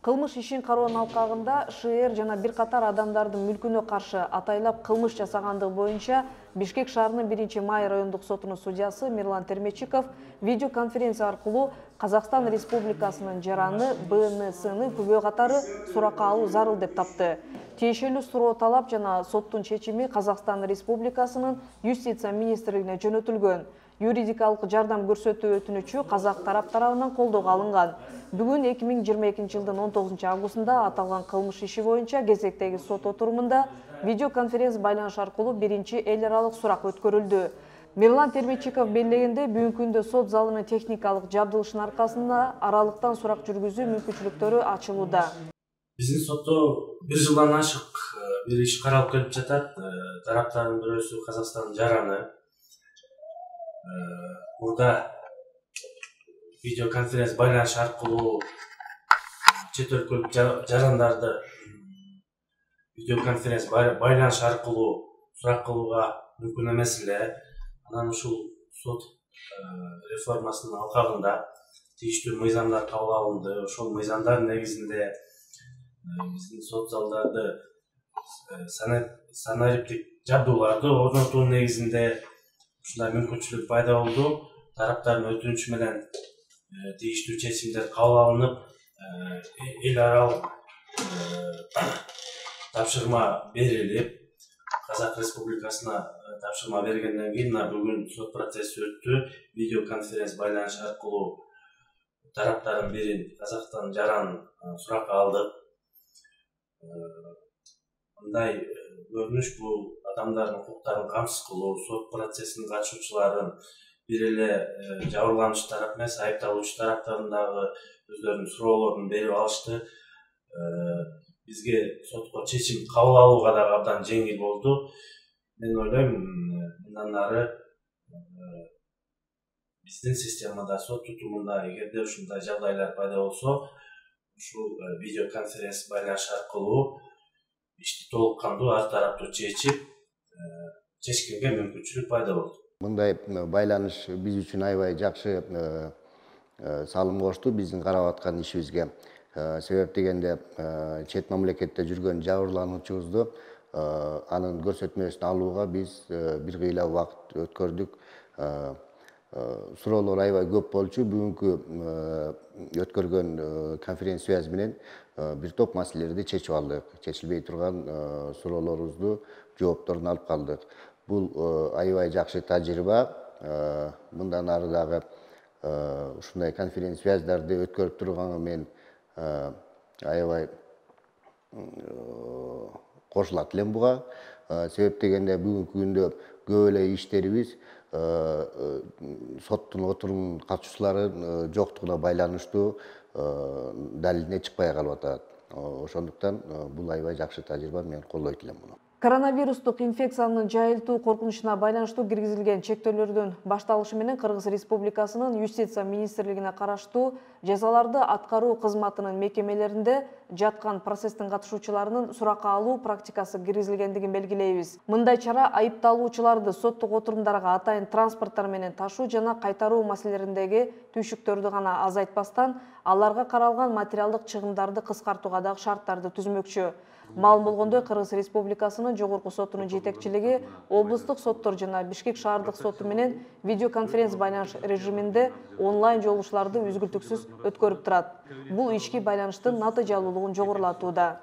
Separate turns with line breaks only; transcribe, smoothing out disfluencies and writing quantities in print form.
Кылмыш ишин кароонун алкагында ШР жана бир катар адамдардын мүлкүнө каршы атайлап кылмыш жасагандыгы боюнча Бишкек шаарынын 1-май райондук сотунун судьясы Мирлан Термечиков видеоконференция аркылуу Казакстан Республикасынын жараны БНСны күбө катары суракка алуу зарыл деп тапты. Тиешелүү суроо талап жана соттун чечими Казакстан Республикасынын Юстиция министрлигине жөнөтүлгөн. Юридикалык жардам көрсөтүү өтүнүчү казак тарап тарабынан колдоого алынган. Бүгүн 2022 жылдын 19 августунда аталган кылмыш иши боюнча кезектеги сот отурумунда видеоконференц байланыш аркылуу биринчи эл аралык сурак өткөрүлдү. Мирлан Термечиков белгилегендей, бүгүнкү күндө сот залынын техникалык жабдылышынын аркасында аралыктан сурак жүргүзүү мүмкүнчүлүктөрү ачылууда.
Биздин сотто 1 жылдан ашык бир иш каралып келип жатат. Тараптардын бирөөсү Казакстандын жараны. Мурда видеоконференц байланыш аркылуу чет өлкөлүк жарандарды видеоконференц байланыш аркылуу сурак кылууга мүмкүн эмес эле. Анан ушул сот реформасынын алкагында тийиштүү мыйзамдар кабыл алынды. Ошол мыйзамдар негизинде биздин сот залдарды санариптик жабдууларды орнотуу негизинде ушундай мүмкүнчүлүк пайда болду. Тараптардын өтүнүчү менен тийиштүү чечимдер кабыл алынып, эл аралык тапшырма берилип, Казак Республикасына тапшырма бергенден кийин бүгүн сот процесси өттү. Видеоконференц байланыш аркылуу тараптардын бирин Казакстан жаранын суракка алдык. Мындай көрүнүш бул адамдардын укуктарын камсыз кылуу, сот процессинин катышуучуларын бир эле жабырлануучу тарап эмес, айыпталуучу тараптардын дагы өздөрүнүн суроолорун берип алышты. Бизге сотко чечим кабыл алууга дагы абдан жеңил болду. Мен ойлойм, мындан ары биздин системада, сот тутумунда эгерде ушундай жагдайлар пайда болсо, ушул видеоконференц байланыш аркылуу ишти толук кандуу ар тараптуу чечкенге мүмкүнчүлүк пайда болду.
Мындай байланыш биз үчүн аябай жакшы салым кошту биздин карап аткан ишибизге. Себеп дегенде чет мамлекетте жүргөн жабырлануучубузду анын көрсөтмөсүн алууга биз бир кыйла убакыт өткөрдүк. Суроолор аябай көп болчу. Бүгүнкү өткөргөн конференц связь менен бир топ маселелерди чечип алдык. Чечилбей турган суроолорубузду жоопторун алып калдык. Бул аябай жакшы тажрыйба. Мындан ары дагы ушундай конференц связьдарды өткөрүп турганга мен аябай кошулат элем буга. Себеп дегенде бүгүнкү күндө көп эле иштерибиз соттун отурумунун катышуучулары жоктугуна байланыштуу далилине чыкпай калып атат. Ошондуктан бул аябай жакшы тажрыйба, мен колдойт элем муну.
Коронавирустук инфекциянын жайылтуу коркунучуна байланыштуу киргизилген чектөөлөрдүн башталышы менен Кыргыз Республикасынын Юстиция министрлигине караштуу жазаларды аткаруу кызматынын мекемелеринде жаткан процесстин катышуучуларынын суракка алуу практикасы киргизилгендигин белгилейбиз. Мындай чара айыпталуучуларды соттук отурумдарга атайын транспорттор менен ташуу жана кайтаруу маселелериндеги түйшүктөрдү гана азайтпастан, аларга каралган материалдык чыгымдарды кыскартууга дагы шарттарды түзмөкчү. Маалым болгондой, Кыргыз Республикасынын жогорку сотунун жетекчилиги облустук соттор жана Бишкек шаардык соту менен видеоконференц байланыш режиминде онлайн жолугушууларды үзгүлтүксүз өткөрүп турат. Бул ички байланыштын натыйжалуулугун жогорулатууда.